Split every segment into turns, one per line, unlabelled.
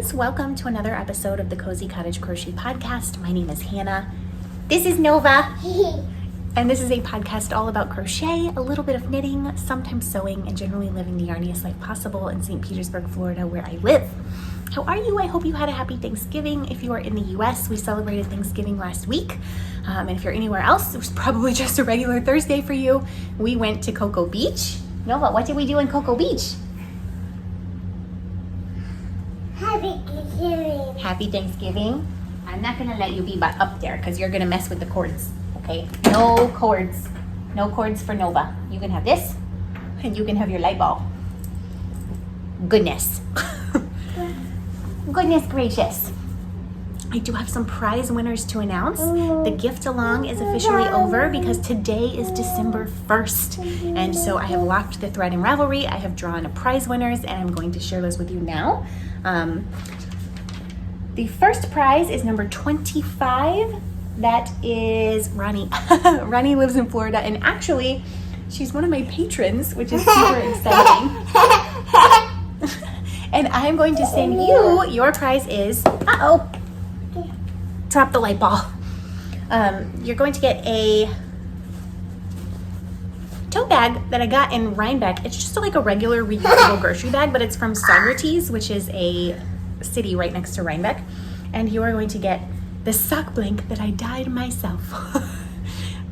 friends, welcome to another episode of the Cozy Cottage Crochet podcast. My name is Hannah. This is Nova. And this is a podcast all about crochet, a little bit of knitting, sometimes sewing, and generally living the yarniest life possible in St. Petersburg, Florida, where I live. How are you? I hope you had a happy Thanksgiving. If you are in the US, we celebrated Thanksgiving last week. And if you're anywhere else, it was probably just a regular Thursday for you. We went to Cocoa Beach. Nova, what did we do in Cocoa Beach?
Happy Thanksgiving.
Happy Thanksgiving. I'm not gonna let you be up there because you're gonna mess with the cords, okay? No cords. No cords for Nova. You can have this and you can have your light ball. Goodness. Goodness gracious. I do have some prize winners to announce. The gift along is officially over because today is December 1st. And so I have locked the thread in Ravelry. I have drawn prize winners and I'm going to share those with you now. The first prize is number 25. That is Ronnie. Ronnie lives in Florida and actually she's one of my patrons, which is super exciting. And I'm going to send you, your prize is, drop the light ball. You're going to get a tote bag that I got in Rhinebeck. It's just like a regular reusable grocery bag, but it's from Socrates, which is a city right next to Rhinebeck. And you are going to get the sock blank that I dyed myself.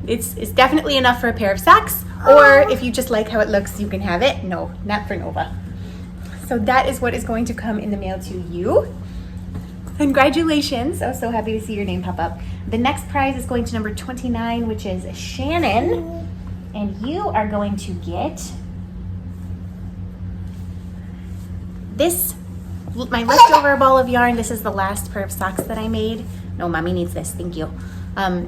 It's definitely enough for a pair of socks, or if you just like how it looks, you can have it. No, not for Nova. So that is what is going to come in the mail to you. Congratulations. I was so happy to see your name pop up. The next prize is going to number 29, which is Shannon. And you are going to get this, my leftover ball of yarn. This is the last pair of socks that I made. No, mommy needs this. Thank you.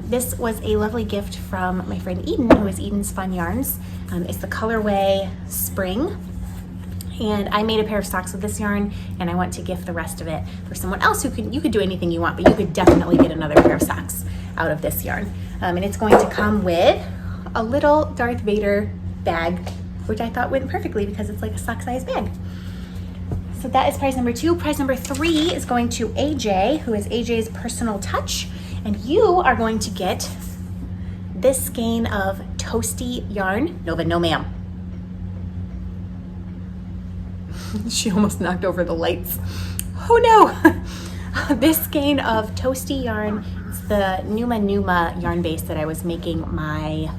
This was a lovely gift from my friend Eden, who is Eden's Fun Yarns. It's the colorway Spring. And I made a pair of socks with this yarn, and I want to gift the rest of it for someone else who you could do anything you want, but you could definitely get another pair of socks out of this yarn. And it's going to come with a little Darth Vader bag, which I thought went perfectly because it's like a sock-sized bag. So that is prize number 2. Prize number 3 is going to AJ, who is AJ's Personal Touch, and you are going to get this skein of toasty yarn. Nova, no ma'am. She almost knocked over the lights. Oh no! This skein of toasty yarn, it's the Numa yarn base that I was making my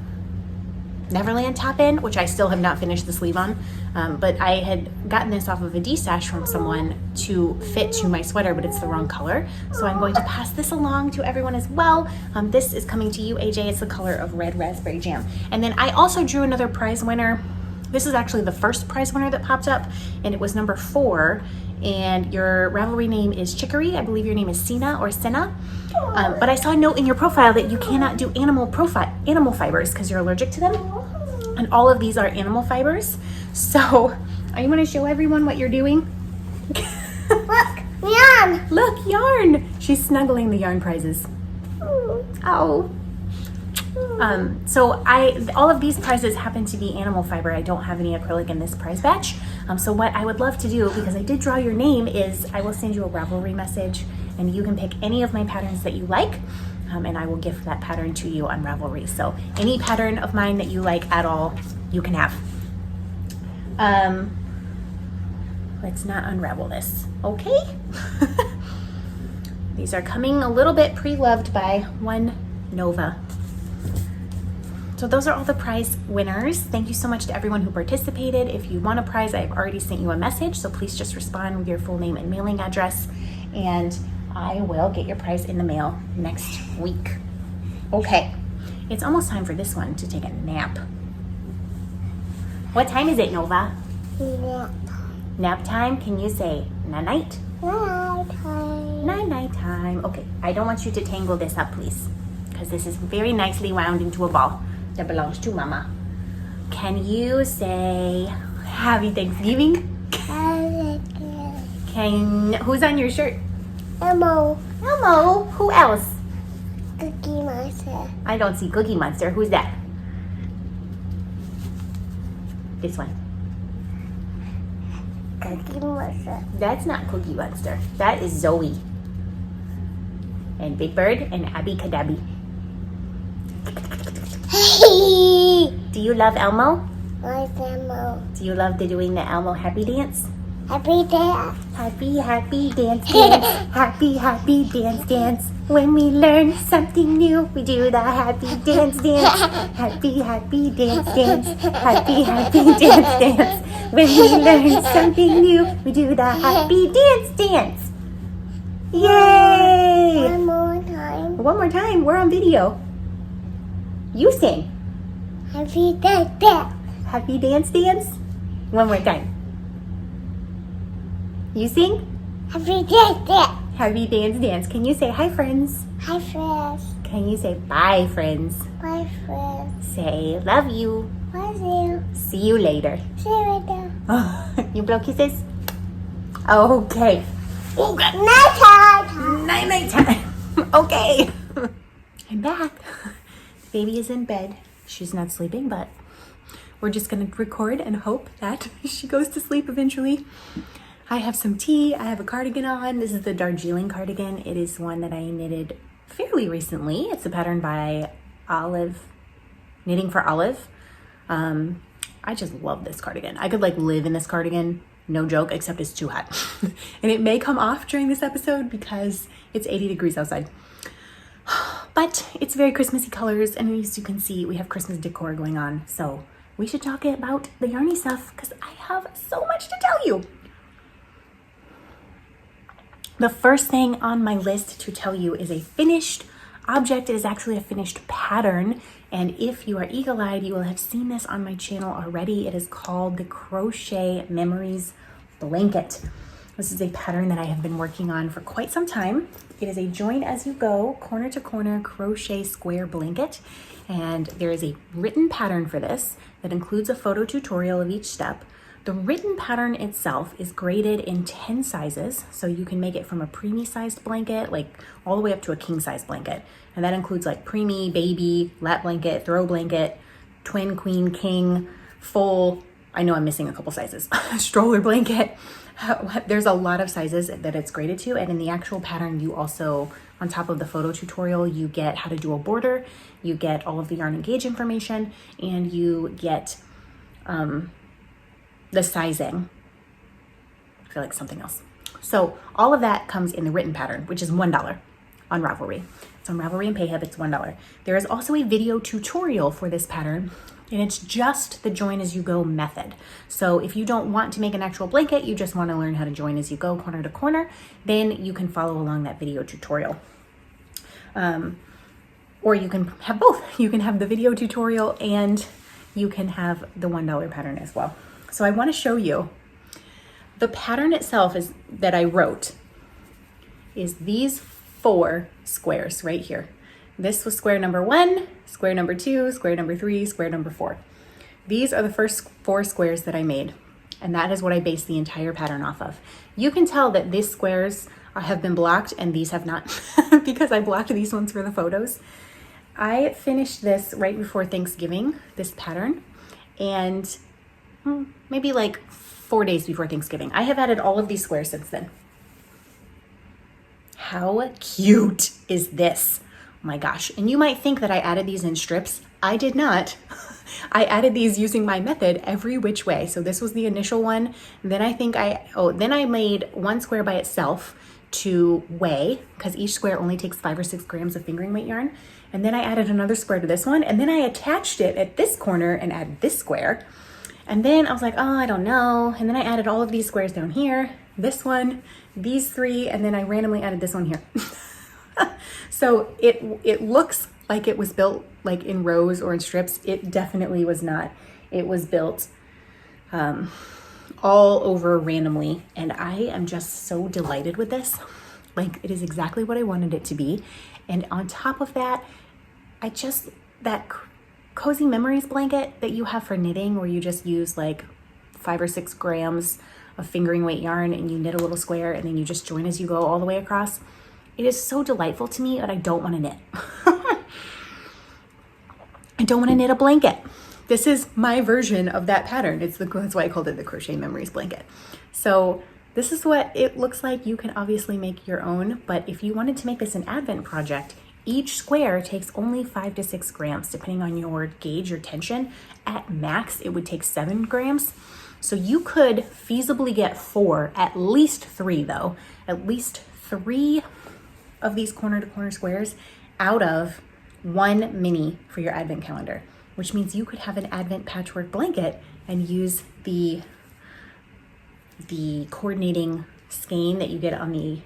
Neverland top in, which I still have not finished the sleeve on. But I had gotten this off of a D-stash from someone to fit to my sweater, but it's the wrong color. So I'm going to pass this along to everyone as well. This is coming to you, AJ. It's the color of Red Raspberry Jam. And then I also drew another prize winner. This is actually the first prize winner that popped up, and it was number 4. And your Ravelry name is Chicory. I believe your name is Sina or Senna. But I saw a note in your profile that you cannot do animal fibers because you're allergic to them. And all of these are animal fibers. So, are you going to show everyone what you're doing?
Look, yarn.
Look, yarn. She's snuggling the yarn prizes. Oh. So all of these prizes happen to be animal fiber. I don't have any acrylic in this prize batch. So what I would love to do, because I did draw your name, is I will send you a Ravelry message and you can pick any of my patterns that you like. And I will gift that pattern to you on Ravelry. So any pattern of mine that you like at all, you can have. Let's not unravel this, okay? These are coming a little bit pre-loved by one Nova. So those are all the prize winners. Thank you so much to everyone who participated. If you want a prize, I've already sent you a message, so please just respond with your full name and mailing address, and I will get your prize in the mail next week. Okay, it's almost time for this one to take a nap. What time is it, Nova?
Nap.
Nap time? Can you say night-night?
Night time.
Night-night time. Okay, I don't want you to tangle this up, please, because this is very nicely wound into a ball that belongs to Mama. Can you say Happy Thanksgiving? Who's on your shirt?
Elmo.
Elmo. Who else?
Cookie Monster.
I don't see Cookie Monster. Who's that? This one.
Cookie Monster.
That's not Cookie Monster. That is Zoe. And Big Bird and Abby Kadabi. Do you love Elmo?
Where's Elmo?
Do you love doing the Elmo happy dance?
Happy day.
Happy, happy dance, dance. Happy, happy dance, dance. When we learn something new, we do the happy dance, dance. Happy, happy dance, dance. Happy, happy dance, dance. When we learn something new, we do the happy dance, dance. Yay!
One more time.
One more time. We're on video. You sing.
Happy day.
Happy dance, dance. One more time. You sing.
Happy day.
Happy dance, dance. Can you say hi, friends?
Hi, friends.
Can you say bye, friends?
Bye, friends.
Say love you.
Love you.
See you later.
See you later.
You blow kisses? Okay. Oh, God.
Night time.
Night time. Okay. I'm back. The baby is in bed. She's not sleeping, but we're just going to record and hope that she goes to sleep eventually. I have some tea. I have a cardigan on. This is the Darjeeling cardigan. It is one that I knitted fairly recently. It's a pattern by Olive, Knitting for Olive. I just love this cardigan. I could like live in this cardigan, no joke, except it's too hot. And it may come off during this episode because it's 80 degrees outside. But it's very Christmassy colors, and as you can see, we have Christmas decor going on. So we should talk about the yarny stuff because I have so much to tell you. The first thing on my list to tell you is a finished object. It is actually a finished pattern. And if you are eagle-eyed, you will have seen this on my channel already. It is called the Crochet Memories Blanket. This is a pattern that I have been working on for quite some time. It is a join as you go, corner to corner crochet square blanket. And there is a written pattern for this that includes a photo tutorial of each step. The written pattern itself is graded in 10 sizes, so you can make it from a preemie sized blanket, like all the way up to a king size blanket. And that includes like preemie, baby, lap blanket, throw blanket, twin, queen, king, full, I know I'm missing a couple sizes, stroller blanket. There's a lot of sizes that it's graded to, and in the actual pattern, you also, on top of the photo tutorial, you get how to do a border, you get all of the yarn and gauge information, and you get the sizing. I feel like something else. So all of that comes in the written pattern, which is $1 on Ravelry. It's on Ravelry and Payhip, it's $1. There is also a video tutorial for this pattern, and it's just the join as you go method. So if you don't want to make an actual blanket, you just want to learn how to join as you go corner to corner, then you can follow along that video tutorial. Or you can have both. You can have the video tutorial and you can have the $1 pattern as well. So I want to show you the pattern itself is that I wrote is these 4 squares right here. This was square number 1, square number 2, square number 3, square number 4. These are the first 4 squares that I made, and that is what I based the entire pattern off of. You can tell that these squares have been blocked and these have not because I blocked these ones for the photos. I finished this right before Thanksgiving, this pattern, and maybe like 4 days before Thanksgiving. I have added all of these squares since then. How cute is this? Oh my gosh. And you might think that I added these in strips. I did not. I added these using my method every which way. So this was the initial one. Then then I made 1 square by itself to weigh, because each square only takes 5 or 6 grams of fingering weight yarn. And then I added another square to this one. And then I attached it at this corner and added this square. And then I was like, oh, I don't know. And then I added all of these squares down here, this one, these 3, and then I randomly added this one here. So it looks like it was built like in rows or in strips. It definitely was not. It was built all over randomly. And I am just so delighted with this. Like, it is exactly what I wanted it to be. And on top of that, that cozy memories blanket that you have for knitting, where you just use like 5 or 6 grams of fingering weight yarn and you knit a little square and then you just join as you go all the way across. It is so delightful to me, but I don't want to knit. I don't want to knit a blanket. this is my version of that pattern. That's why I called it the Crochet Memories blanket. So this is what it looks like. You can obviously make your own, but if you wanted to make this an Advent project, each square takes only 5 to 6 grams, depending on your gauge or tension. At max, it would take 7 grams. So you could feasibly get 4, at least 3 though, at least 3 of these corner to corner squares out of 1 mini for your Advent calendar, which means you could have an Advent patchwork blanket and use the coordinating skein that you get on the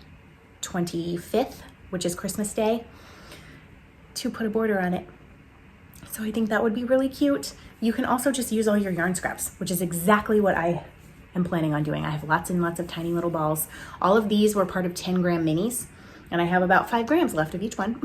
25th, which is Christmas Day, to put a border on it. So I think that would be really cute. You can also just use all your yarn scraps, which is exactly what I am planning on doing. I have lots and lots of tiny little balls. All of these were part of 10-gram minis, and I have about 5 grams left of each one.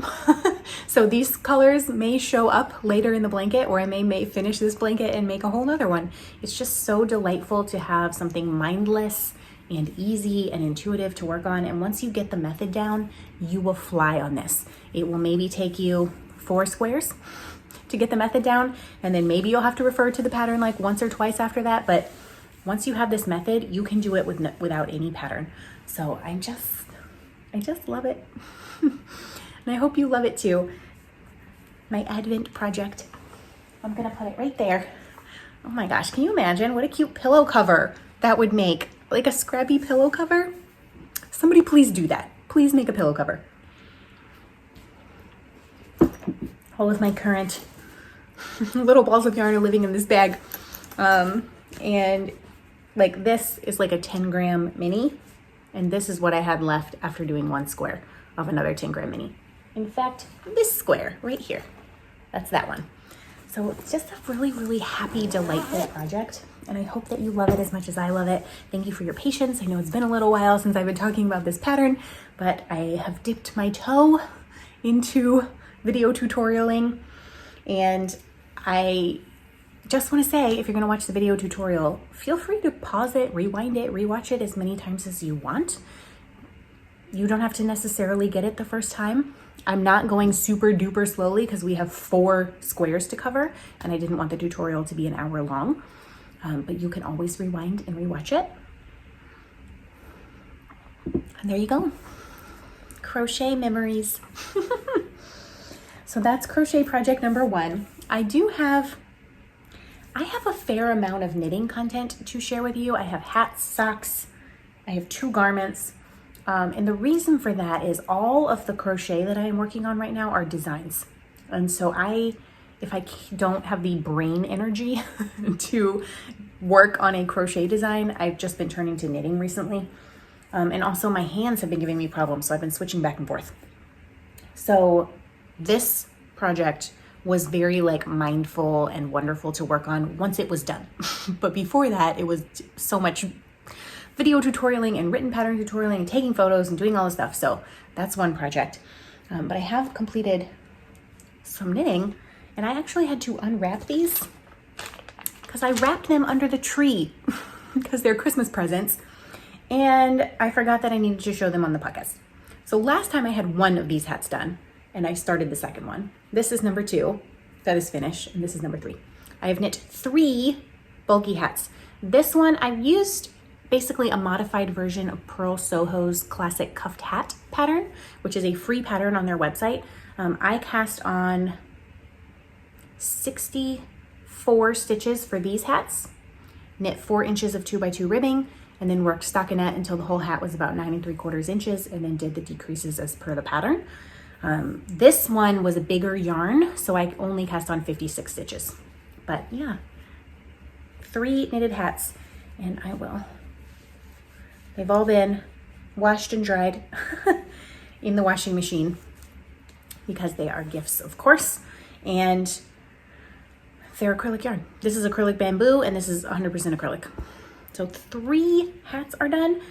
So these colors may show up later in the blanket, or I may finish this blanket and make a whole nother one. It's just so delightful to have something mindless and easy and intuitive to work on. And once you get the method down, you will fly on this. It will maybe take you 4 squares to get the method down, and then maybe you'll have to refer to the pattern like once or twice after that. But once you have this method, you can do it without any pattern. So I just love it. And I hope you love it too. My Advent project. I'm gonna put it right there. Oh my gosh, can you imagine what a cute pillow cover that would make? Like a scrappy pillow cover? Somebody please do that. Please make a pillow cover. All of my current little balls of yarn are living in this bag. And like this is like a 10-gram mini. And this is what I had left after doing 1 square of another 10-gram mini. In fact, this square right here, that's that one. So it's just a really, really happy, delightful project. And I hope that you love it as much as I love it. Thank you for your patience. I know it's been a little while since I've been talking about this pattern, but I have dipped my toe into video tutorialing. And I just want to say, if you're going to watch the video tutorial, feel free to pause it, rewind it, rewatch it as many times as you want. You don't have to necessarily get it the first time. I'm not going super duper slowly because we have 4 squares to cover and I didn't want the tutorial to be an hour long. But you can always rewind and rewatch it. And there you go. Crochet memories. So that's crochet project number 1. I have a fair amount of knitting content to share with you. I have hats, socks, I have 2 garments. And the reason for that is all of the crochet that I am working on right now are designs. And so if I don't have the brain energy to work on a crochet design, I've just been turning to knitting recently. And also my hands have been giving me problems, so I've been switching back and forth. So this project was very like mindful and wonderful to work on once it was done. But before that, it was so much video tutorialing and written pattern tutorialing and taking photos and doing all this stuff. So that's one project. But I have completed some knitting, and I actually had to unwrap these because I wrapped them under the tree because they're Christmas presents. And I forgot that I needed to show them on the podcast. So last time I had 1 of these hats done, and I started the second one. This is number 2 that is finished, and this is number 3. I have knit 3 bulky hats. This one I've used basically a modified version of Pearl Soho's classic cuffed hat pattern, which is a free pattern on their website. I cast on 64 stitches for these hats, knit 4 inches of 2x2 ribbing, and then worked stockinette until the whole hat was about 9 3/4 inches, and then did the decreases as per the pattern. This one was a bigger yarn, so I only cast on 56 stitches. But yeah, 3 knitted hats, and they've all been washed and dried in the washing machine because they are gifts, of course, and they're acrylic yarn. This is acrylic bamboo, and this is 100% acrylic. So 3 hats are done.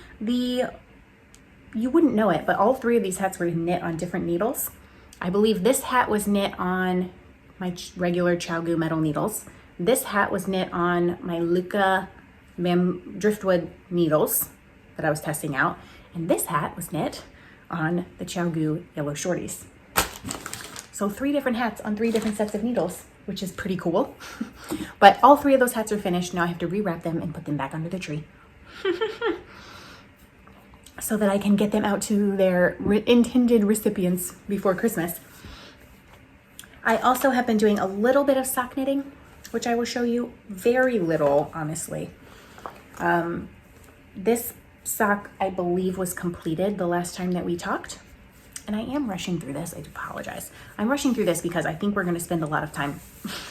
You wouldn't know it, but all 3 of these hats were knit on different needles. I believe this hat was knit on my regular ChowGoo metal needles. This hat was knit on my Luca driftwood needles that I was testing out. And this hat was knit on the ChowGoo yellow shorties. So 3 different hats on 3 different sets of needles. which is pretty cool. But all 3 of those hats are finished. Now I have to rewrap them and put them back under the tree so that I can get them out to their intended recipients before Christmas. I also have been doing a little bit of sock knitting, which I will show you. Very little, honestly. This sock, I believe, was completed the last time that we talked. And I am rushing through this. I do apologize. I'm rushing through this because I think we're going to spend a lot of time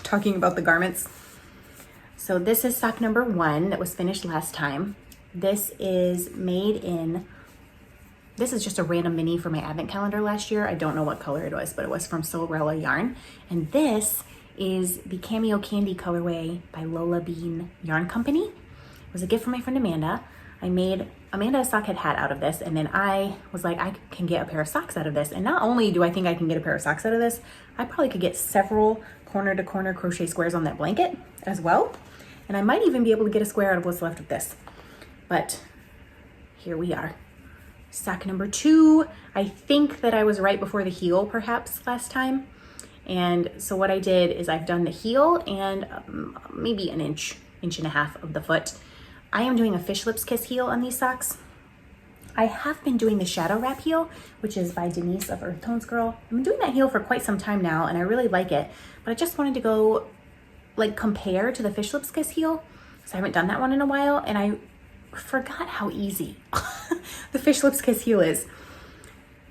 talking about the garments. So this is sock number 1 that was finished last time. This is made in, this is just a random mini for my advent calendar last year. I don't know what color it was, but it was from Sorella yarn. And this is the Cameo Candy colorway by Lola Bean Yarn Company. It was a gift from my friend Amanda. I made Amanda a socket hat out of this, and then I was like, I can get a pair of socks out of this. And not only do I think I can get a pair of socks out of this, I probably could get several corner to corner crochet squares on that blanket as well. And I might even be able to get a square out of what's left of this. But here we are. Sock number 2. I think that I was right before the heel perhaps last time. And so what I did is I've done the heel and maybe an inch and a half of the foot. I am doing a fish lips kiss heel on these socks. I have been doing the shadow wrap heel, which is by Denise of Earth Tones Girl. I've been doing that heel for quite some time now, and I really like it. But I just wanted to go like compare to the fish lips kiss heel, because I haven't done that one in a while, and I forgot how easy the fish lips kiss heel is.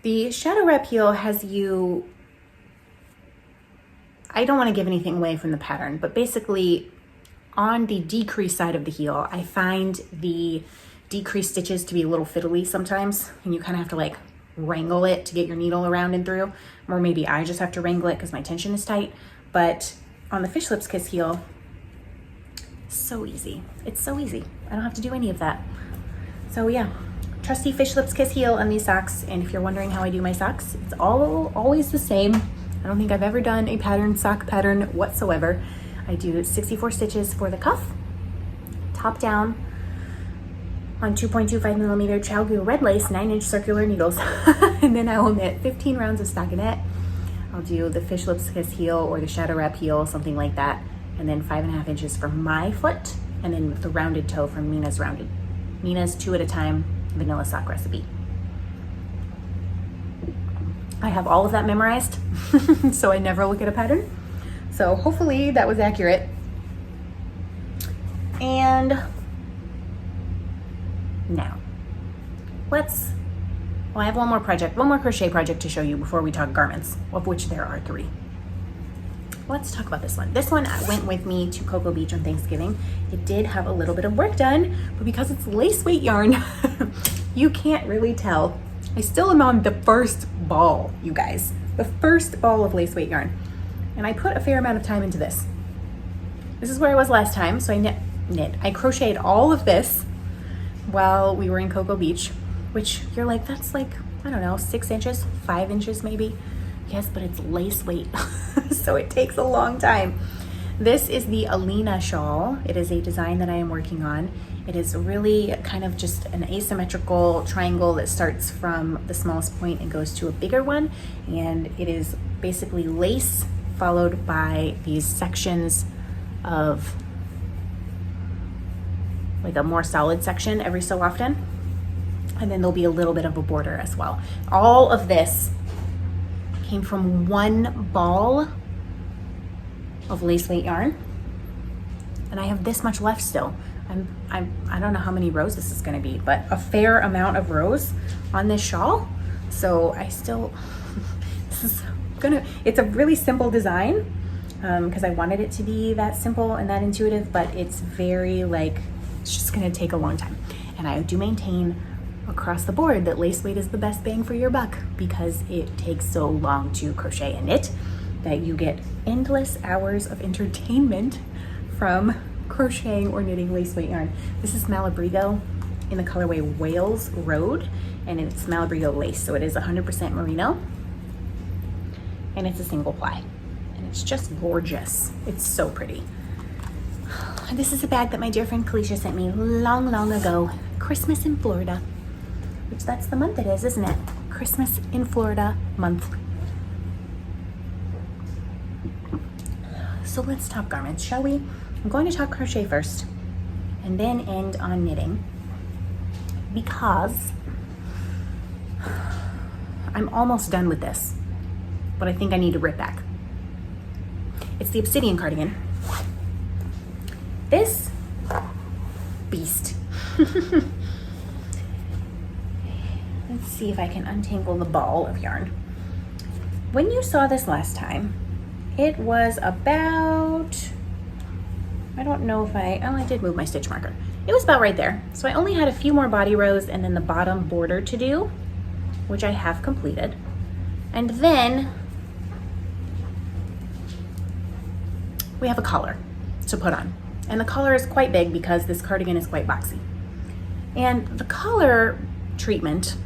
The shadow wrap heel has you, I don't want to give anything away from the pattern, but basically on the decrease side of the heel, I find the decrease stitches to be a little fiddly sometimes, and you kind of have to like wrangle it to get your needle around and through, or maybe I just have to wrangle it because my tension is tight. But on the fish lips kiss heel, so easy. It's so easy. I don't have to do any of that. So yeah, trusty fish lips kiss heel on these socks. And if you're wondering how I do my socks, it's always the same. I don't think I've ever done a sock pattern whatsoever. I do 64 stitches for the cuff, top down, on 2.25 millimeter Chalgu red lace 9-inch circular needles. And then I will knit 15 rounds of stockinette. I'll do the fish lips kiss heel or the shadow wrap heel, something like that. And then 5.5 inches for my foot, and then the rounded toe from Mina's 2 at a time vanilla sock recipe. I have all of that memorized, so I never look at a pattern. So hopefully that was accurate. And now I have one more crochet project to show you before we talk garments, of which there are 3. Let's talk about this one. This one went with me to Cocoa Beach on Thanksgiving. It did have a little bit of work done, but because it's lace weight yarn, you can't really tell. I still am on the first ball, you guys. The first ball of lace weight yarn. And I put a fair amount of time into this. This is where I was last time, so I crocheted all of this while we were in Cocoa Beach, which you're like, that's like, I don't know, 6 inches, 5 inches maybe. Yes, but it's lace weight, so it takes a long time. This is the Alina shawl. It is a design that I am working on. It is really kind of just an asymmetrical triangle that starts from the smallest point and goes to a bigger one. And it is basically lace followed by these sections of like a more solid section every so often. And then there'll be a little bit of a border as well. All of this came from one ball of lace weight yarn, and I have this much left still. I don't know how many rows this is going to be, but a fair amount of rows on this shawl. So I still it's a really simple design because I wanted it to be that simple and that intuitive, but it's very it's just going to take a long time. And I do maintain across the board that lace weight is the best bang for your buck because it takes so long to crochet and knit that you get endless hours of entertainment from crocheting or knitting lace weight yarn. This is Malabrigo in the colorway Wales Road, and it's Malabrigo lace, so it is 100% merino, and it's a single ply, and it's just gorgeous. It's so pretty. This is a bag that my dear friend Caleisha sent me long ago. Christmas in Florida. Which that's the month it is, isn't it? Christmas in Florida month. So let's talk garments, shall we? I'm going to talk crochet first and then end on knitting because I'm almost done with this, but I think I need to rip back. It's the obsidian cardigan. This beast. Let's see if I can untangle the ball of yarn. When you saw this last time, it was about, I don't know if I did move my stitch marker. It was about right there. So I only had a few more body rows and then the bottom border to do, which I have completed. And then we have a collar to put on. And the collar is quite big because this cardigan is quite boxy. And the collar treatment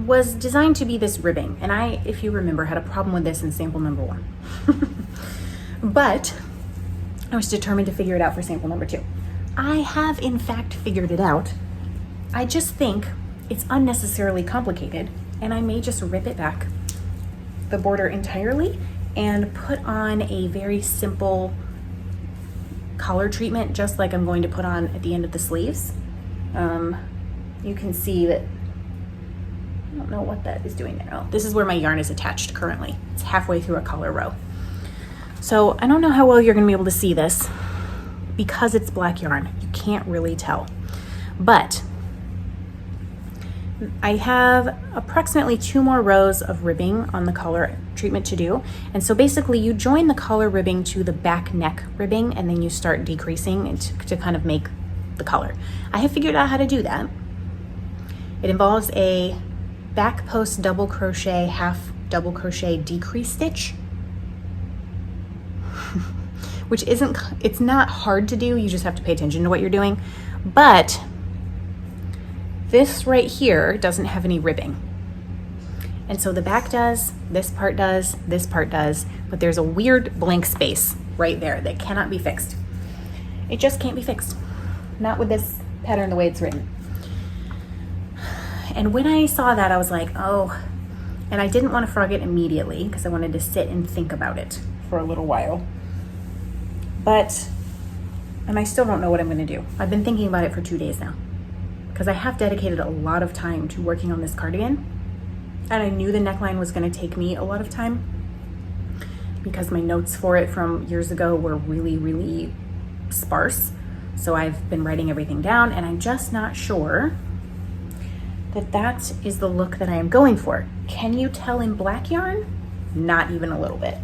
was designed to be this ribbing. And I, if you remember, had a problem with this in sample number 1. But I was determined to figure it out for sample number 2. I have in fact figured it out. I just think it's unnecessarily complicated and I may just rip it back, the border entirely, and put on a very simple collar treatment, just like I'm going to put on at the end of the sleeves. You can see that, I don't know what that is doing there. Oh, this is where my yarn is attached currently. It's halfway through a collar row. So I don't know how well you're gonna be able to see this because it's black yarn. You can't really tell. But I have approximately 2 more rows of ribbing on the collar treatment to do. And so basically you join the collar ribbing to the back neck ribbing and then you start decreasing to kind of make the collar. I have figured out how to do that. It involves a back post double crochet, half double crochet decrease stitch, which it's not hard to do. You just have to pay attention to what you're doing. But this right here doesn't have any ribbing. And so the back does, this part does, this part does, but there's a weird blank space right there that cannot be fixed. It just can't be fixed. Not with this pattern the way it's written. And when I saw that, I was like, oh, and I didn't want to frog it immediately because I wanted to sit and think about it for a little while. And I still don't know what I'm going to do. I've been thinking about it for 2 days now because I have dedicated a lot of time to working on this cardigan. And I knew the neckline was going to take me a lot of time because my notes for it from years ago were really, really sparse. So I've been writing everything down and I'm just not sure that is the look that I am going for. Can you tell in black yarn? Not even a little bit.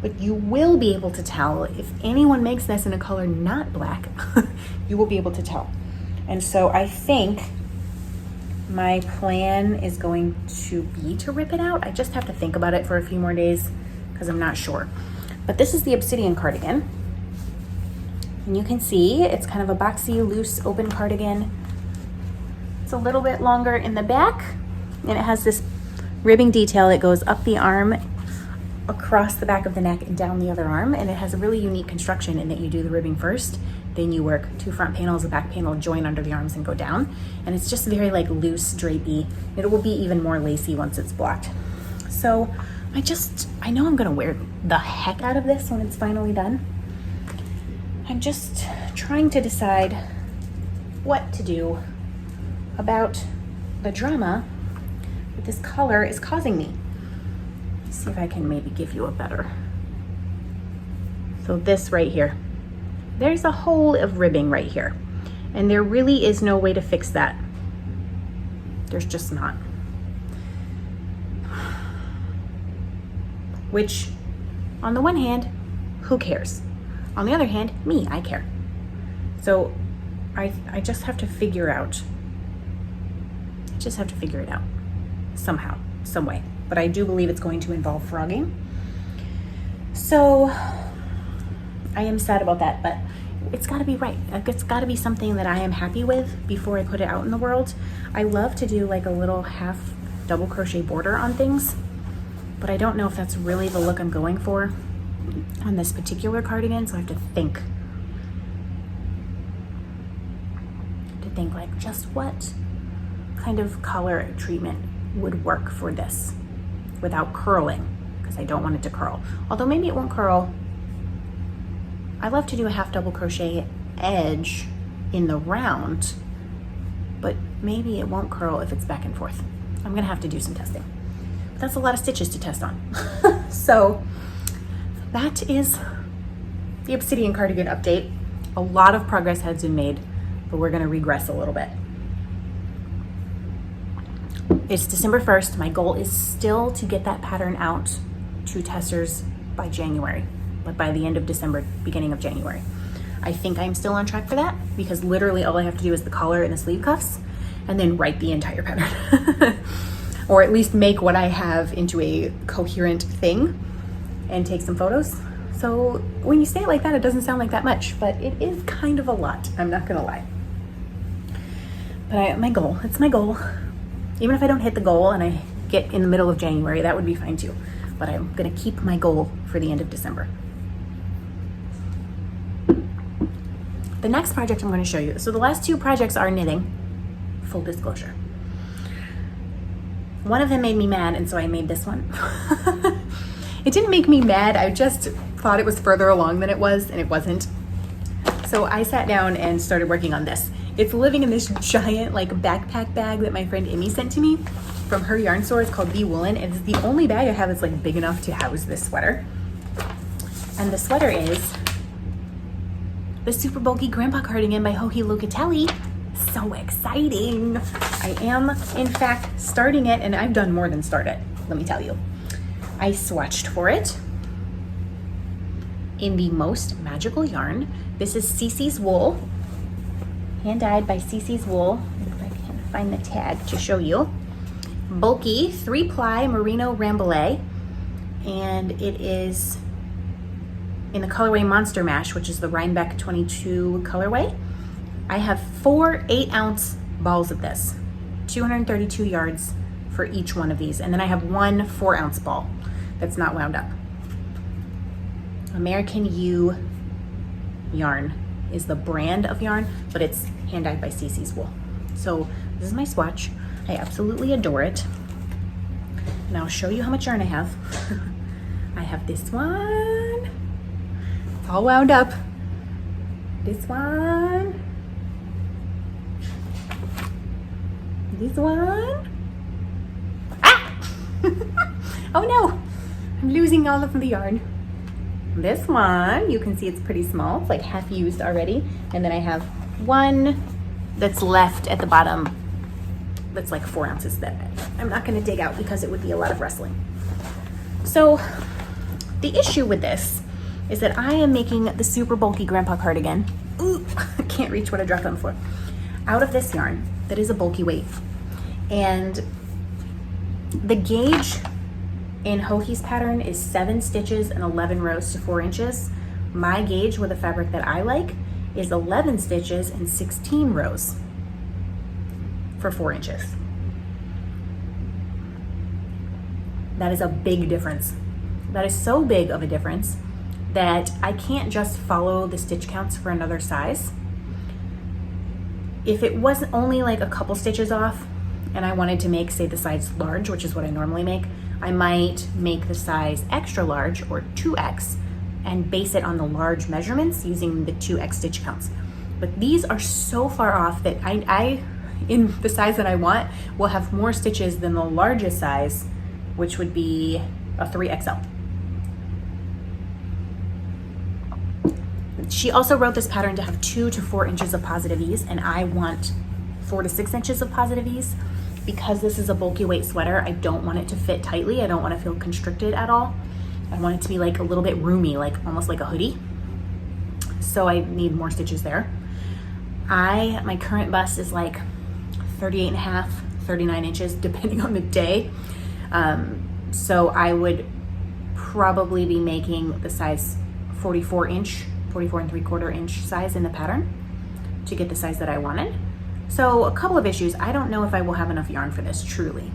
But you will be able to tell if anyone makes this in a color not black, you will be able to tell. And so I think my plan is going to be to rip it out. I just have to think about it for a few more days because I'm not sure. But this is the obsidian cardigan. And you can see it's kind of a boxy, loose, open cardigan. It's a little bit longer in the back and it has this ribbing detail that goes up the arm, across the back of the neck and down the other arm. And it has a really unique construction in that you do the ribbing first, then you work 2 front panels, a back panel, join under the arms and go down. And it's just very like loose, drapey. It will be even more lacy once it's blocked. So I know I'm gonna wear the heck out of this when it's finally done. I'm just trying to decide what to do about the drama that this color is causing me. Let's see if I can maybe give you a better. So this right here, there's a hole of ribbing right here. And there really is no way to fix that. There's just not. Which, on the one hand, who cares? On the other hand, me, I care. So I just have to figure out. I just have to figure it out somehow, some way. But I do believe it's going to involve frogging. So I am sad about that, but it's gotta be right. It's gotta be something that I am happy with before I put it out in the world. I love to do like a little half double crochet border on things, but I don't know if that's really the look I'm going for on this particular cardigan, so I have to think like just what kind of color treatment would work for this without curling, because I don't want it to curl. Although maybe it won't curl I love to do a half double crochet edge in the round, but maybe it won't curl if it's back and forth. I'm gonna have to do some testing. But that's a lot of stitches to test on. So that is the Obsidian cardigan update. A lot of progress has been made, but we're gonna regress a little bit. It's December 1st. My goal is still to get that pattern out to testers by January, but by the end of December, beginning of January. I think I'm still on track for that because literally all I have to do is the collar and the sleeve cuffs and then write the entire pattern. Or at least make what I have into a coherent thing and take some photos. So when you say it like that, it doesn't sound like that much, but it is kind of a lot, I'm not gonna lie. But it's my goal. Even if I don't hit the goal and I get in the middle of January, that would be fine too. But I'm gonna keep my goal for the end of December. The next project I'm gonna show you. So the last two projects are knitting, full disclosure. One of them made me mad, and so I made this one. It didn't make me mad, I just thought it was further along than it was, and it wasn't. So I sat down and started working on this. It's living in this giant like backpack bag that my friend Emmy sent to me from her yarn store. It's called Be Woolen. It's the only bag I have that's like big enough to house this sweater. And the sweater is the super bulky grandpa cardigan by Joji Locatelli. So exciting. I am in fact starting it, and I've done more than start it, let me tell you. I swatched for it in the most magical yarn. This is Cece's wool, hand dyed by Cece's wool. If I can find the tag to show you. Bulky 3-ply merino rambouillet, and it is in the colorway Monster Mash, which is the Rhinebeck 22 colorway. I have 4 8-ounce balls of this, 232 yards for each one of these, and then I have 1 4-ounce ball that's not wound up. American U yarn is the brand of yarn, but it's hand dyed by Cece's wool. So this is my swatch. I absolutely adore it. And I'll show you how much yarn I have. I have this one. It's all wound up. This one. This one. Ah! Oh no! I'm losing all of the yarn. This one, you can see it's pretty small. It's like half used already. And then I have one that's left at the bottom that's like 4 ounces that I'm not gonna dig out because it would be a lot of wrestling. So the issue with this is that I am making the super bulky grandpa cardigan. Ooh, I can't reach what I dropped on the floor. Out of this yarn that is a bulky weight. And the gauge in Joji's pattern is 7 stitches and 11 rows to 4 inches. My gauge with a fabric that I like is 11 stitches and 16 rows for 4 inches. That is a big difference. That is so big of a difference that I can't just follow the stitch counts for another size. If it was only like a couple stitches off and I wanted to make, say, the size large, which is what I normally make, I might make the size extra large or 2X and base it on the large measurements using the 2X stitch counts. But these are so far off that I in the size that I want, will have more stitches than the largest size, which would be a 3XL. She also wrote this pattern to have 2 to 4 inches of positive ease, and I want 4 to 6 inches of positive ease. Because this is a bulky weight sweater, I don't want it to fit tightly. I don't want to feel constricted at all. I want it to be like a little bit roomy, like almost like a hoodie. So I need more stitches there. My current bust is like 38.5, 39 inches, depending on the day. So I would probably be making the size 44 and 3/4 inch size in the pattern to get the size that I wanted. So a couple of issues. I don't know if I will have enough yarn for this, truly.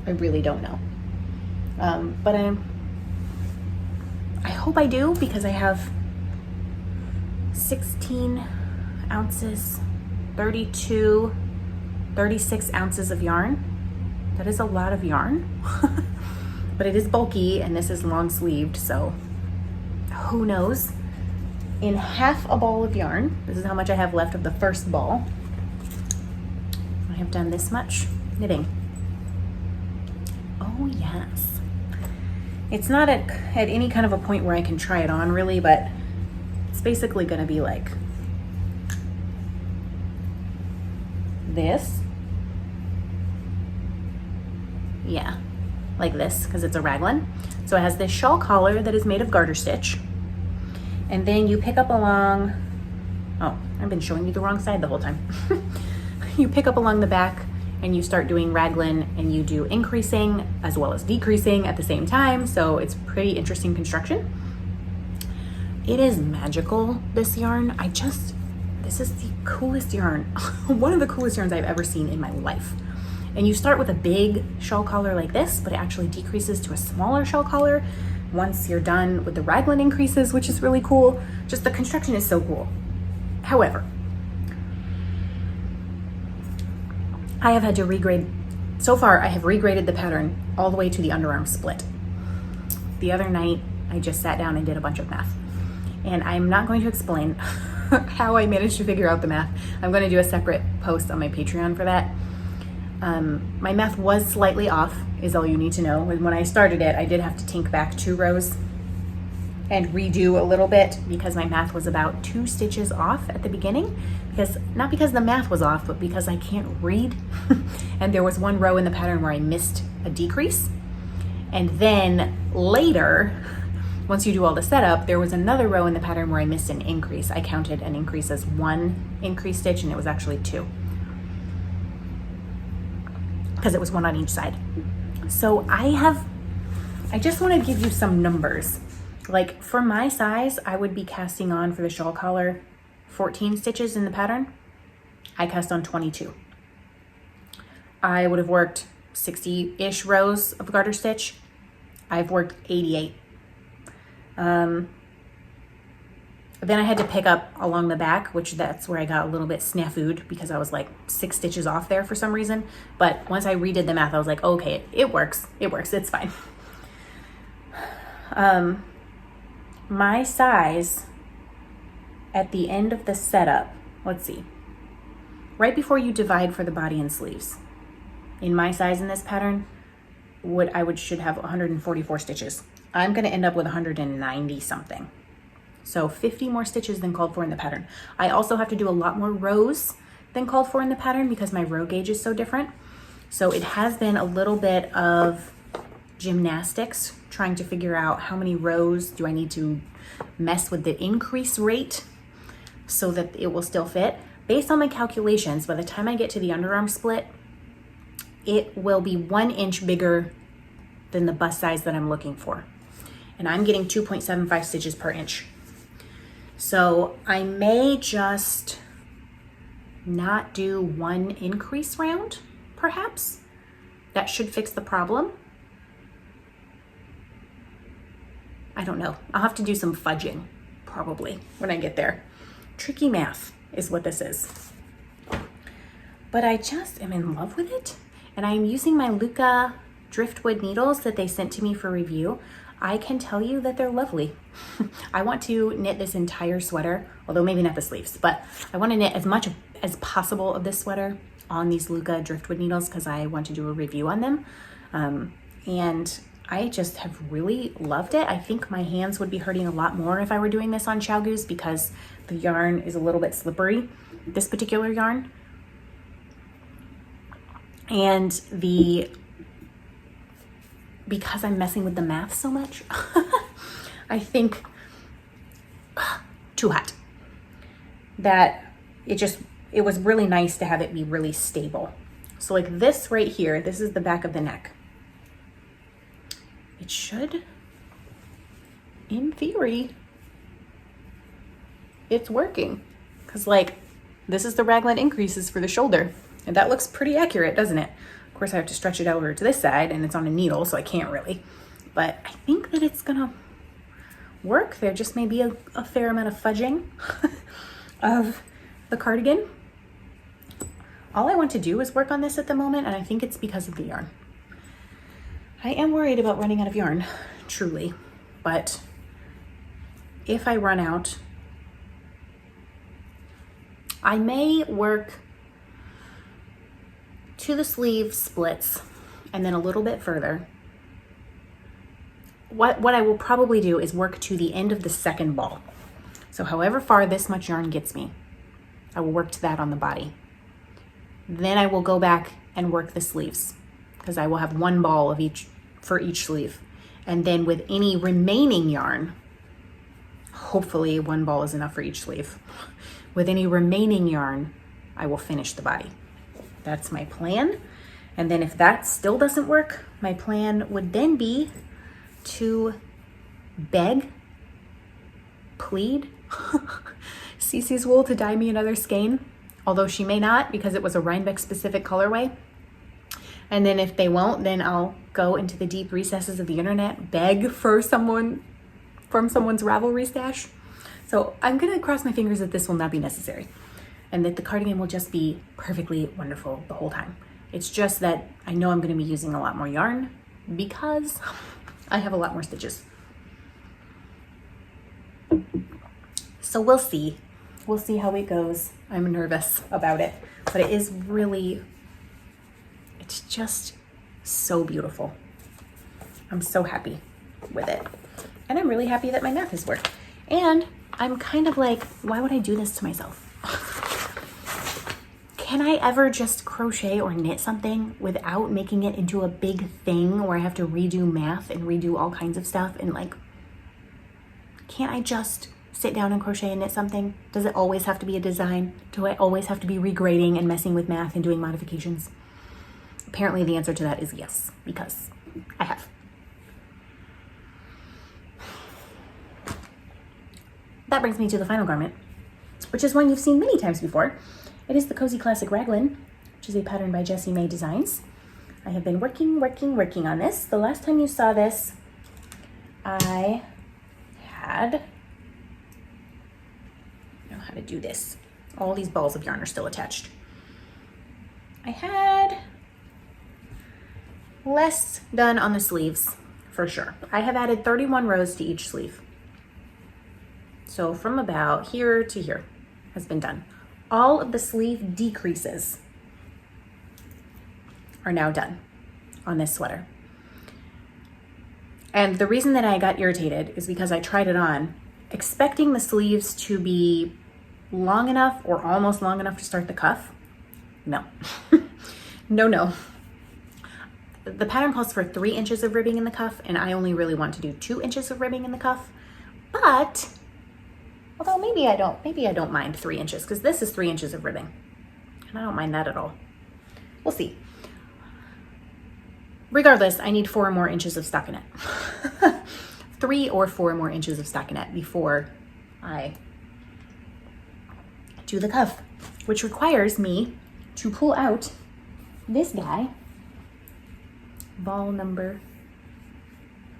I really don't know. But I hope I do, because I have 16 ounces, 32, 36 ounces of yarn. That is a lot of yarn, but it is bulky and this is long sleeved, so I who knows, in half a ball of yarn, this is how much I have left of the first ball, I have done this much knitting. Oh yes. It's not at any kind of a point where I can try it on really, but it's basically gonna be like this. Yeah, like this, because it's a raglan. So it has this shawl collar that is made of garter stitch. And then you pick up along, oh, I've been showing you the wrong side the whole time. You pick up along the back and you start doing raglan, and you do increasing as well as decreasing at the same time. So it's pretty interesting construction. It is magical, this yarn. This is the coolest yarn. One of the coolest yarns I've ever seen in my life. And you start with a big shawl collar like this, but it actually decreases to a smaller shawl collar once you're done with the raglan increases, which is really cool. Just the construction is so cool. However, I have had to regrade. So far, I have regraded the pattern all the way to the underarm split. The other night, I just sat down and did a bunch of math. And I'm not going to explain how I managed to figure out the math. I'm going to do a separate post on my Patreon for that. My math was slightly off, is all you need to know. And when I started it, I did have to tink back 2 rows and redo a little bit because my math was about 2 stitches off at the beginning. Not because the math was off, but because I can't read. And there was 1 row in the pattern where I missed a decrease. And then later, once you do all the setup, there was another row in the pattern where I missed an increase. I counted an increase as 1 increase stitch, and it was actually 2. Because it was 1 on each side. So I just want to give you some numbers. Like for my size, I would be casting on for the shawl collar 14 stitches in the pattern. I cast on 22. I would have worked 60-ish rows of garter stitch. I've worked 88. Then I had to pick up along the back, which that's where I got a little bit snafu'd because I was like 6 stitches off there for some reason. But once I redid the math, I was like, okay, it works. It works. It's fine. My size at the end of the setup, let's see, right before you divide for the body and sleeves, in my size in this pattern, should have 144 stitches. I'm going to end up with 190 something. So 50 more stitches than called for in the pattern. I also have to do a lot more rows than called for in the pattern because my row gauge is so different. So it has been a little bit of gymnastics trying to figure out how many rows do I need to mess with the increase rate so that it will still fit. Based on my calculations, by the time I get to the underarm split, it will be 1 inch bigger than the bust size that I'm looking for. And I'm getting 2.75 stitches per inch. So I may just not do 1 increase round, perhaps. That should fix the problem. I don't know. I'll have to do some fudging, probably, when I get there. Tricky math is what this is. But I just am in love with it. And I'm using my Luca driftwood needles that they sent to me for review. I can tell you that they're lovely. I want to knit this entire sweater, although maybe not the sleeves, but I want to knit as much as possible of this sweater on these Luca driftwood needles because I want to do a review on them. And I just have really loved it. I think my hands would be hurting a lot more if I were doing this on Chow-Goose because the yarn is a little bit slippery, this particular yarn. And because I'm messing with the math so much, I think too hot. That it was really nice to have it be really stable. So like this right here, this is the back of the neck. It should, in theory, it's working. Because like, this is the raglan increases for the shoulder. And that looks pretty accurate, doesn't it? Of course, I have to stretch it over to this side and it's on a needle, so I can't really. But I think that it's gonna work. There just may be a fair amount of fudging of the cardigan. All I want to do is work on this at the moment, and I think it's because of the yarn. I am worried about running out of yarn, truly, but if I run out, I may work to the sleeve splits and then a little bit further. What I will probably do is work to the end of the second ball. So however far this much yarn gets me, I will work to that on the body. Then I will go back and work the sleeves because I will have one ball of each for each sleeve. And then with any remaining yarn, hopefully one ball is enough for each sleeve. With any remaining yarn, I will finish the body. That's my plan. And then if that still doesn't work, my plan would then be to beg, plead Cece's Wool to dye me another skein, although she may not because it was a Rhinebeck specific colorway. And then if they won't, then I'll go into the deep recesses of the internet, beg for someone from someone's Ravelry stash. So I'm gonna cross my fingers that this will not be necessary and that the cardigan will just be perfectly wonderful the whole time. It's just that I know I'm gonna be using a lot more yarn because I have a lot more stitches. So we'll see. We'll see how it goes. I'm nervous about it, but it is really, it's just so beautiful. I'm so happy with it. And I'm really happy that my math has worked. And I'm kind of like, why would I do this to myself? Can I ever just crochet or knit something without making it into a big thing where I have to redo math and redo all kinds of stuff? And like, can't I just sit down and crochet and knit something? Does it always have to be a design? Do I always have to be regrading and messing with math and doing modifications? Apparently the answer to that is yes, because I have. That brings me to the final garment, which is one you've seen many times before. It is the Cozy Classic Raglan, which is a pattern by Jessie May Designs. I have been working on this. The last time you saw this, I had, I don't know how to do this. All these balls of yarn are still attached. I had less done on the sleeves, for sure. I have added 31 rows to each sleeve. So from about here to here has been done. All of the sleeve decreases are now done on this sweater. And the reason that I got irritated is because I tried it on expecting the sleeves to be long enough or almost long enough to start the cuff. No, no. The pattern calls for 3 inches of ribbing in the cuff, and I only really want to do 2 inches of ribbing in the cuff. But although maybe I don't mind 3 inches because this is 3 inches of ribbing and I don't mind that at all. We'll see. Regardless, I need 4 more inches of stockinette. 3 or 4 more inches of stockinette before I do the cuff, which requires me to pull out this guy, ball number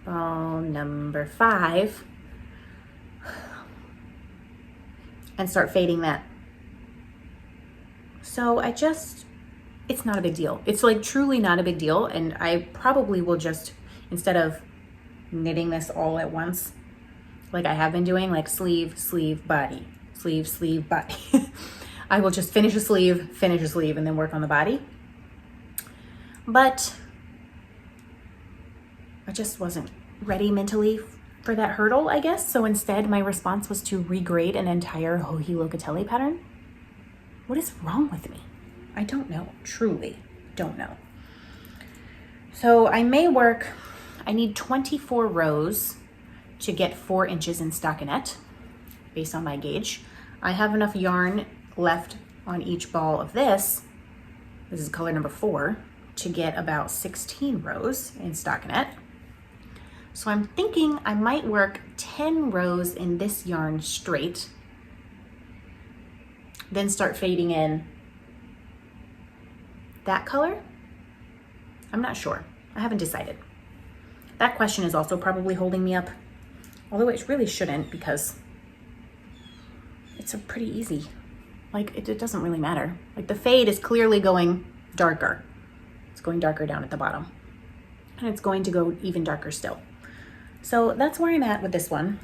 5, and start fading that. So it's not a big deal. It's like truly not a big deal. And I probably will just, instead of knitting this all at once, like I have been doing, like sleeve, sleeve, body, sleeve, sleeve, body. I will just finish a sleeve, and then work on the body. But I just wasn't ready mentally for that hurdle, I guess. So instead, my response was to regrade an entire Joji Locatelli pattern. What is wrong with me? I don't know, truly don't know. So I need 24 rows to get 4 inches in stockinette based on my gauge. I have enough yarn left on each ball of this is color number 4, to get about 16 rows in stockinette. So I'm thinking I might work 10 rows in this yarn straight, then start fading in that color. I'm not sure. I haven't decided. That question is also probably holding me up, although it really shouldn't because it's pretty easy. Like it doesn't really matter. Like the fade is clearly going darker. It's going darker down at the bottom and it's going to go even darker still. So that's where I'm at with this one.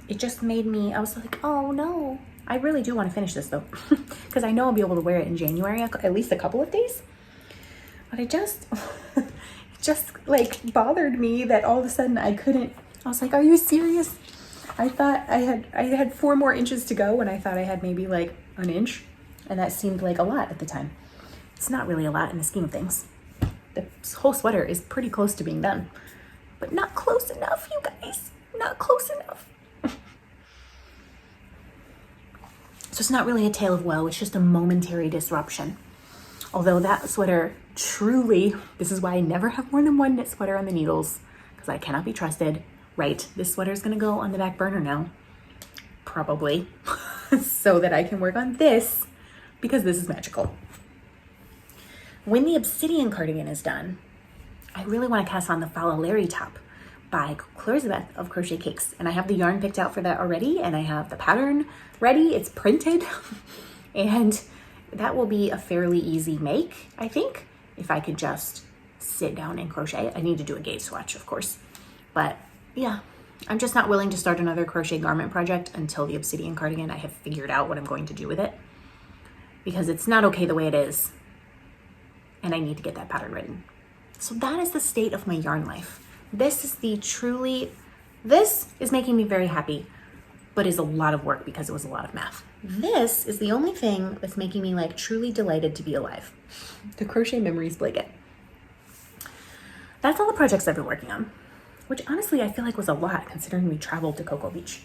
it just made me, I was like, oh no. I really do want to finish this though, because I know I'll be able to wear it in January, at least a couple of days. But it just, it just like bothered me that all of a sudden I couldn't. I was like, are you serious? I thought I had 4 more inches to go, and I thought I had maybe like an inch, and that seemed like a lot at the time. It's not really a lot in the scheme of things. This whole sweater is pretty close to being done, but not close enough, you guys. Not close enough. So it's not really a tale of woe, it's just a momentary disruption. Although that sweater truly, this is why I never have more than one knit sweater on the needles, because I cannot be trusted. Right, this sweater is gonna go on the back burner now, probably, so that I can work on this, because this is magical. When the obsidian cardigan is done, I really wanna cast on the Follow Larry top by Elizabeth of Crochet Cakes. And I have the yarn picked out for that already, and I have the pattern ready, it's printed, and that will be a fairly easy make, I think, if I could just sit down and crochet. I need to do a gauge swatch, of course, but yeah, I'm just not willing to start another crochet garment project until the obsidian cardigan, I have figured out what I'm going to do with it, because it's not okay the way it is, and I need to get that pattern written. So that is the state of my yarn life. This is this is making me very happy, but is a lot of work because it was a lot of math. This is the only thing that's making me like truly delighted to be alive. The crochet memories blanket. That's all the projects I've been working on, which honestly I feel like was a lot considering we traveled to Cocoa Beach.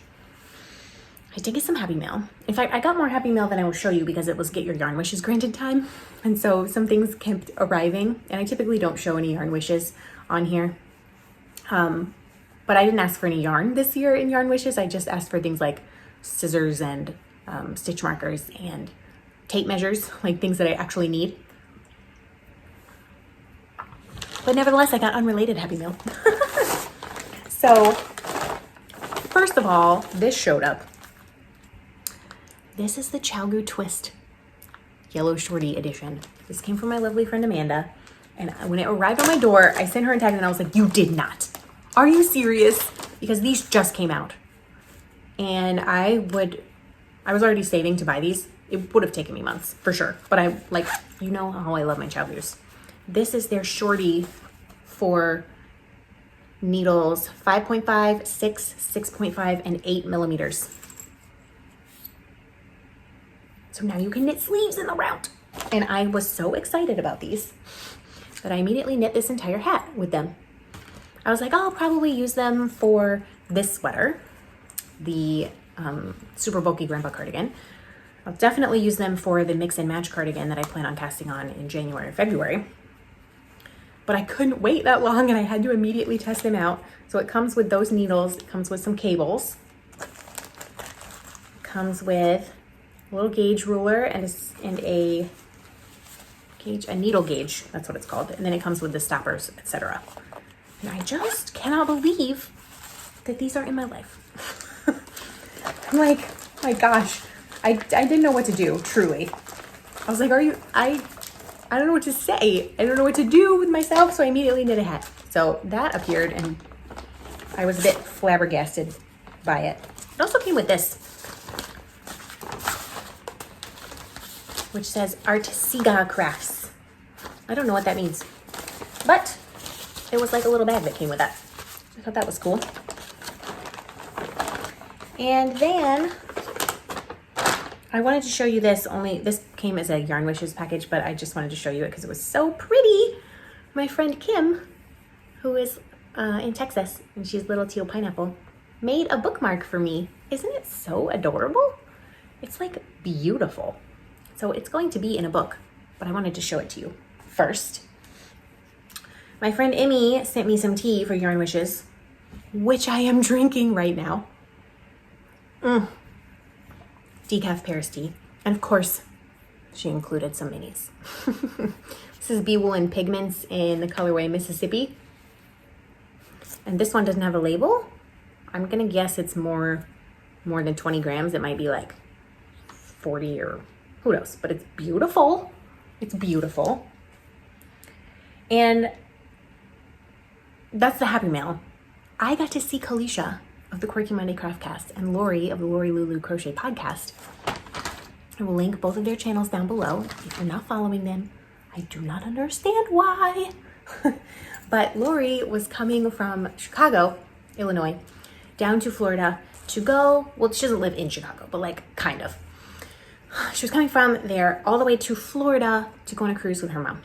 I did get some happy mail. In fact, I got more happy mail than I will show you because it was Get Your Yarn Wishes granted time. And so some things kept arriving, and I typically don't show any yarn wishes on here. But I didn't ask for any yarn this year in Yarn Wishes. I just asked for things like scissors and stitch markers and tape measures, like things that I actually need. But nevertheless, I got unrelated happy mail. So, first of all, this showed up. This is the Chalgu Twist Yellow Shorty edition. This came from my lovely friend Amanda. And when it arrived on my door, I sent her a tag and I was like, you did not. Are you serious? Because these just came out. And I was already saving to buy these. It would have taken me months for sure. But I like, you know how I love my Chalgus. This is their shorty for needles 5.5, 6, 6.5, and 8 millimeters. So now you can knit sleeves in the round. And I was so excited about these that I immediately knit this entire hat with them. I was like, I'll probably use them for this sweater, the super bulky grandpa cardigan. I'll definitely use them for the mix and match cardigan that I plan on casting on in January or February. But I couldn't wait that long and I had to immediately test them out. So it comes with those needles, it comes with some cables. It comes with a little gauge ruler and a needle gauge, that's what it's called. And then it comes with the stoppers, etc. And I just cannot believe that these are in my life. I'm like, my gosh, I didn't know what to do, truly. I was like, I don't know what to say. I don't know what to do with myself, so I immediately knit a hat. So that appeared and I was a bit flabbergasted by it. It also came with this, which says Artesiga Crafts. I don't know what that means, but it was like a little bag that came with that. I thought that was cool. And then I wanted to show you this, this came as a Yarn Wishes package, but I just wanted to show you it because it was so pretty. My friend Kim, who is in Texas, and she's Little Teal Pineapple, made a bookmark for me. Isn't it so adorable? It's like beautiful. So it's going to be in a book, but I wanted to show it to you first. My friend Emmy sent me some tea for Yarn Wishes, which I am drinking right now. Decaf Paris tea. And of course, she included some minis. This is Bee Wool and Pigments in the colorway Mississippi. And this one doesn't have a label. I'm gonna guess it's more than 20 grams. It might be like 40 or who knows, but it's beautiful. It's beautiful. And that's the happy mail. I got to see Caleisha of the Quirky Monday Craftcast and Lori of the LoriLouLou Crochet Podcast. I will link both of their channels down below. If you're not following them, I do not understand why. But Lori was coming from Chicago, Illinois, down to Florida to go, well, she doesn't live in Chicago, but like kind of. She was coming from there all the way to Florida to go on a cruise with her mom.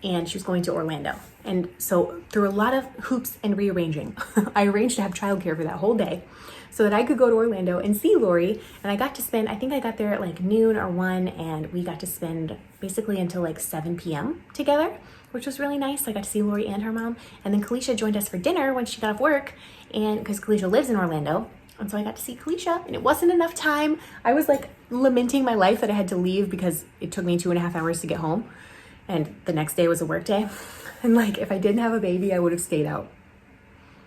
And she was going to Orlando. And so through a lot of hoops and rearranging, I arranged to have childcare for that whole day so that I could go to Orlando and see Lori. And I got to spend, I think I got there at like noon or 1, and we got to spend basically until like 7 p.m. together, which was really nice. I got to see Lori and her mom. And then Caleisha joined us for dinner when she got off work, and because Caleisha lives in Orlando. And so I got to see Caleisha, and it wasn't enough time. I was like lamenting my life that I had to leave because it took me 2.5 hours to get home. And the next day was a work day. And like, if I didn't have a baby, I would have stayed out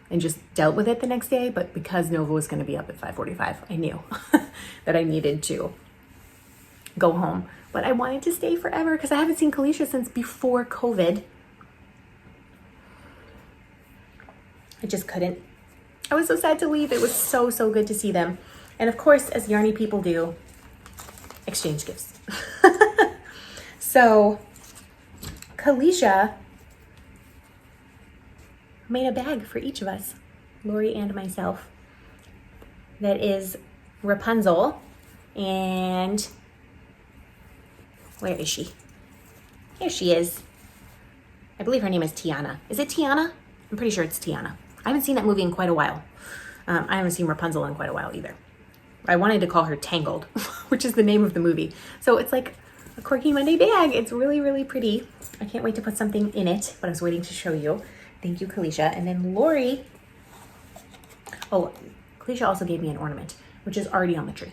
and just dealt with it the next day. But because Nova was going to be up at 5:45, I knew that I needed to go home. But I wanted to stay forever because I haven't seen Caleisha since before COVID. I just couldn't. I was so sad to leave. It was so, so good to see them. And of course, as Yarny people do, exchange gifts. So Caleisha made a bag for each of us, Lori and myself, that is Rapunzel. And where is she? Here she is. I believe her name is Tiana. Is it Tiana? I'm pretty sure it's Tiana. I haven't seen that movie in quite a while. I haven't seen Rapunzel in quite a while either. I wanted to call her Tangled, which is the name of the movie. So it's like a Quirky Monday bag. It's really, really pretty. I can't wait to put something in it, but I was waiting to show you. Thank you, Caleisha. And then Lori. Oh, Caleisha also gave me an ornament, which is already on the tree.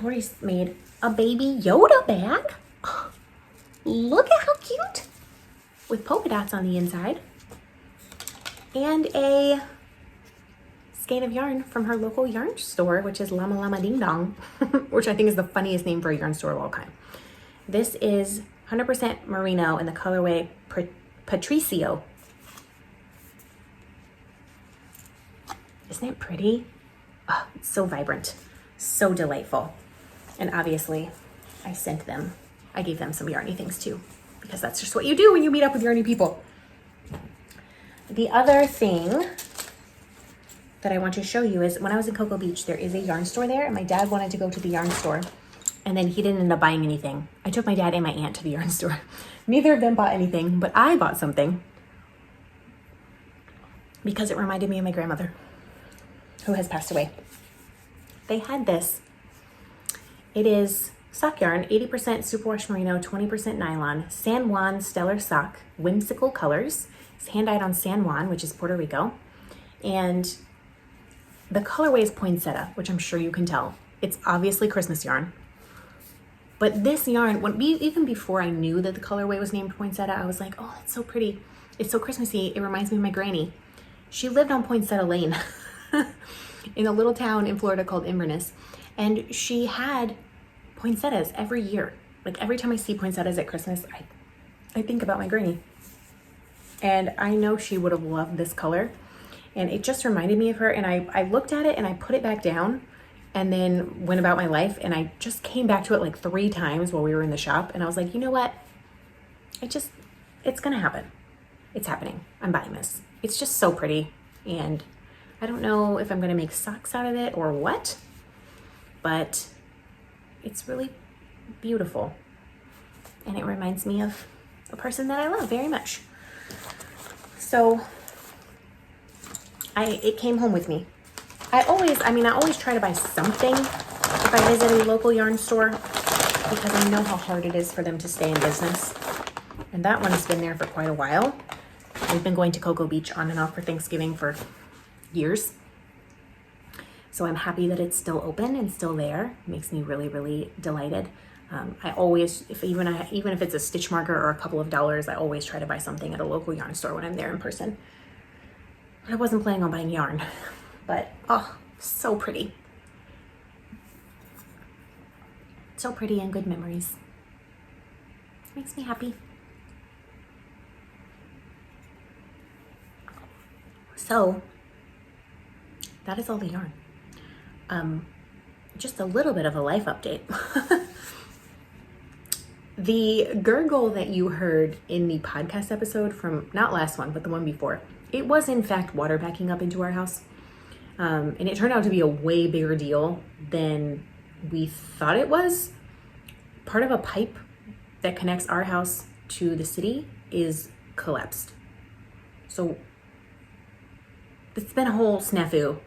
Lori's made a baby Yoda bag. Look at how cute. With polka dots on the inside. And a skein of yarn from her local yarn store, which is Llama Llama Ding Dong, which I think is the funniest name for a yarn store of all time. This is 100% merino in the colorway Patricio. Isn't it pretty? Oh, it's so vibrant, so delightful. And obviously, I gave them some yarny things too, because that's just what you do when you meet up with yarny people. The other thing that I want to show you is when I was in Cocoa Beach, there is a yarn store there, and my dad wanted to go to the yarn store, and then he didn't end up buying anything. I took my dad and my aunt to the yarn store. Neither of them bought anything, but I bought something because it reminded me of my grandmother, who has passed away. They had this. It is sock yarn, 80% superwash merino, 20% nylon, San Juan Stellar Sock, whimsical colors. It's hand-dyed on San Juan, which is Puerto Rico. And the colorway is poinsettia, which I'm sure you can tell. It's obviously Christmas yarn. But this yarn, even before I knew that the colorway was named poinsettia, I was like, oh, it's so pretty. It's so Christmassy. It reminds me of my granny. She lived on Poinsettia Lane in a little town in Florida called Inverness. And she had poinsettias every year. Like every time I see poinsettias at Christmas, I think about my granny. And I know she would have loved this color. And it just reminded me of her. And I looked at it and I put it back down and then went about my life. And I just came back to it like 3 times while we were in the shop. And I was like, you know what? It's going to happen. It's happening. I'm buying this. It's just so pretty. And I don't know if I'm going to make socks out of it or what, but it's really beautiful. And it reminds me of a person that I love very much. So it came home with me. I always try to buy something if I visit a local yarn store because I know how hard it is for them to stay in business. And that one has been there for quite a while. We've been going to Cocoa Beach on and off for Thanksgiving for years. So I'm happy that it's still open and still there. It makes me really, really delighted. I always, even if it's a stitch marker or a couple of dollars, I always try to buy something at a local yarn store when I'm there in person. But I wasn't planning on buying yarn, but oh, so pretty. So pretty and good memories. Makes me happy. So that is all the yarn. Just a little bit of a life update. The gurgle that you heard in the podcast episode from, not last one, but the one before, it was in fact water backing up into our house. And it turned out to be a way bigger deal than we thought it was. Part of a pipe that connects our house to the city is collapsed. So it's been a whole snafu.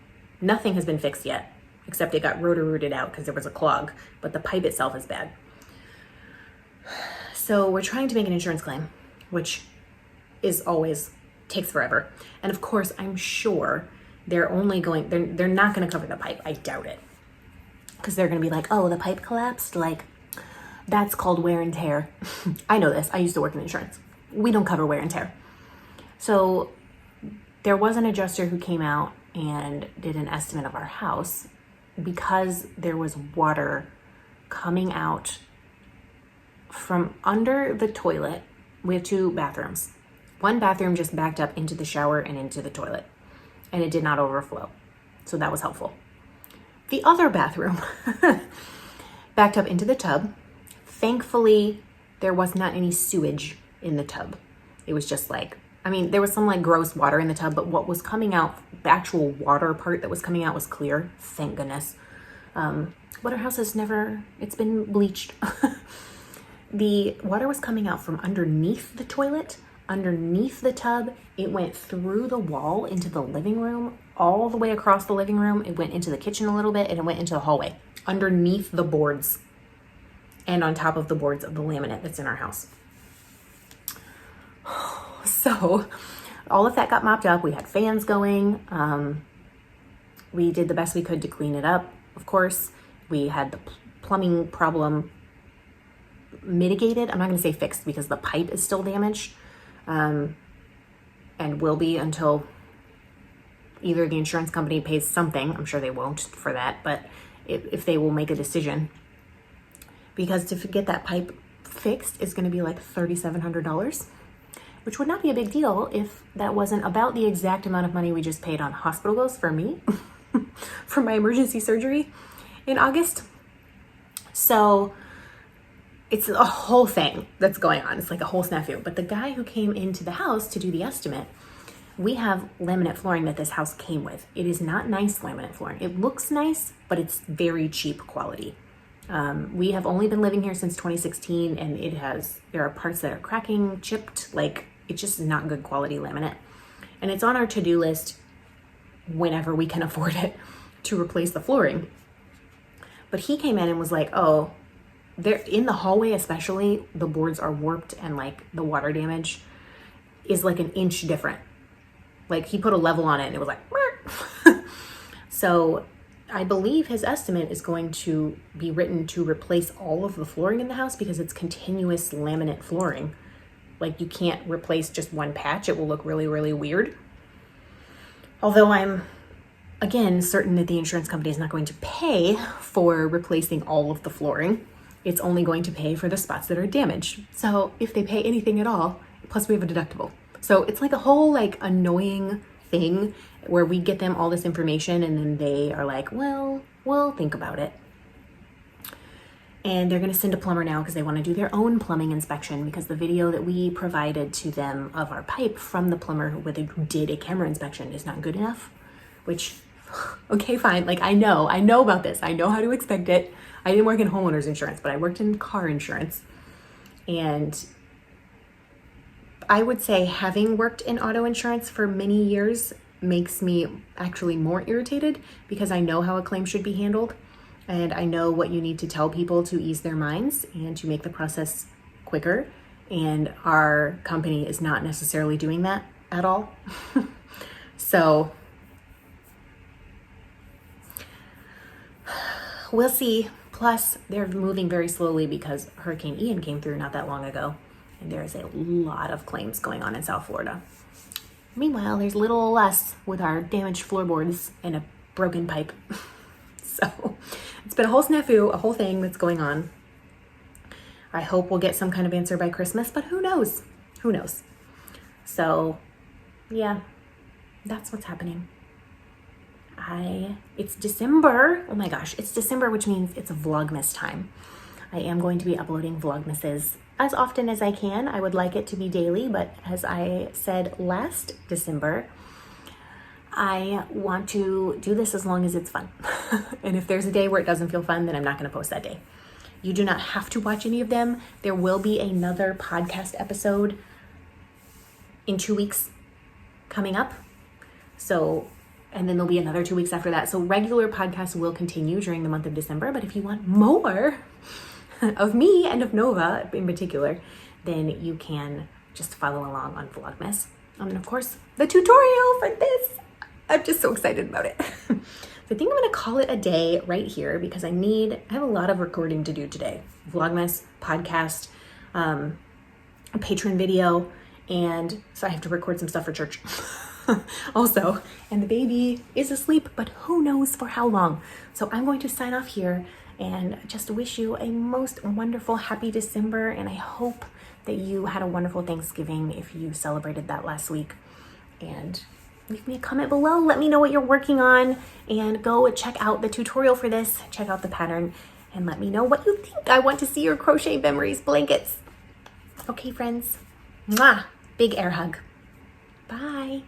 Nothing has been fixed yet, except it got rotor-rooted out because there was a clog, but the pipe itself is bad. So we're trying to make an insurance claim, which is always takes forever. And of course, I'm sure they're not going to cover the pipe. I doubt it. Because they're going to be like, oh, the pipe collapsed? Like, that's called wear and tear. I know this. I used to work in insurance. We don't cover wear and tear. So there was an adjuster who came out and did an estimate of our house because there was water coming out from under the toilet. We have 2 bathrooms. One bathroom just backed up into the shower and into the toilet, and it did not overflow. So that was helpful. The other bathroom backed up into the tub. Thankfully, there was not any sewage in the tub. It was just like, there was some like gross water in the tub, but what was coming out, the actual water part that was coming out was clear. Thank goodness. But our house has it's been bleached. The water was coming out from underneath the toilet, underneath the tub. It went through the wall into the living room, all the way across the living room. It went into the kitchen a little bit, and it went into the hallway, underneath the boards and on top of the boards of the laminate that's in our house. So all of that got mopped up. We had fans going. We did the best we could to clean it up. Of course, we had the plumbing problem mitigated. I'm not going to say fixed because the pipe is still damaged, and will be until either the insurance company pays something. I'm sure they won't for that, but if they will make a decision, because to get that pipe fixed is going to be like $3,700, which would not be a big deal if that wasn't about the exact amount of money we just paid on hospital bills for me for my emergency surgery in August. So it's a whole thing that's going on. It's like a whole snafu. But the guy who came into the house to do the estimate, we have laminate flooring that this house came with. It is not nice laminate flooring. It looks nice, but it's very cheap quality. We have only been living here since 2016, and there are parts that are cracking, chipped, like it's just not good quality laminate. And it's on our to-do list whenever we can afford it to replace the flooring. But he came in and was like, oh, there in the hallway especially, the boards are warped and like the water damage is like an inch different. Like he put a level on it and it was like, so I believe his estimate is going to be written to replace all of the flooring in the house because it's continuous laminate flooring. Like you can't replace just one patch. It will look really, really weird. Although I'm, again, certain that the insurance company is not going to pay for replacing all of the flooring. It's only going to pay for the spots that are damaged. So if they pay anything at all, plus we have a deductible. So it's like a whole like annoying thing where we get them all this information and then they are like, well, we'll think about it. And they're going to send a plumber now because they want to do their own plumbing inspection because the video that we provided to them of our pipe from the plumber who did a camera inspection is not good enough, which, okay, fine. Like I know about this. I know how to expect it. I didn't work in homeowners insurance, but I worked in car insurance. And I would say having worked in auto insurance for many years makes me actually more irritated because I know how a claim should be handled. And I know what you need to tell people to ease their minds and to make the process quicker. And our company is not necessarily doing that at all. So we'll see. Plus, they're moving very slowly because Hurricane Ian came through not that long ago. And there's a lot of claims going on in South Florida. Meanwhile, there's little less with our damaged floorboards and a broken pipe. So it's been a whole snafu, a whole thing that's going on. I hope we'll get some kind of answer by Christmas, but who knows? Who knows? So yeah, that's what's happening. it's December. Oh my gosh, it's December, which means it's Vlogmas time. I am going to be uploading Vlogmases as often as I can. I would like it to be daily, but as I said last December, I want to do this as long as it's fun. And if there's a day where it doesn't feel fun, then I'm not going to post that day. You do not have to watch any of them. There will be another podcast episode in 2 weeks coming up. And then there'll be another 2 weeks after that. So regular podcasts will continue during the month of December. But if you want more of me and of Nova in particular, then you can just follow along on Vlogmas. And of course, the tutorial for this. I'm just so excited about it. So I think I'm going to call it a day right here because I have a lot of recording to do today. Vlogmas, podcast, a Patreon video, and so I have to record some stuff for church also. And the baby is asleep, but who knows for how long. So I'm going to sign off here and just wish you a most wonderful, happy December. And I hope that you had a wonderful Thanksgiving if you celebrated that last week. And leave me a comment below. Let me know what you're working on and go check out the tutorial for this. Check out the pattern and let me know what you think. I want to see your crochet memories blankets. Okay, friends. Mwah. Big air hug. Bye.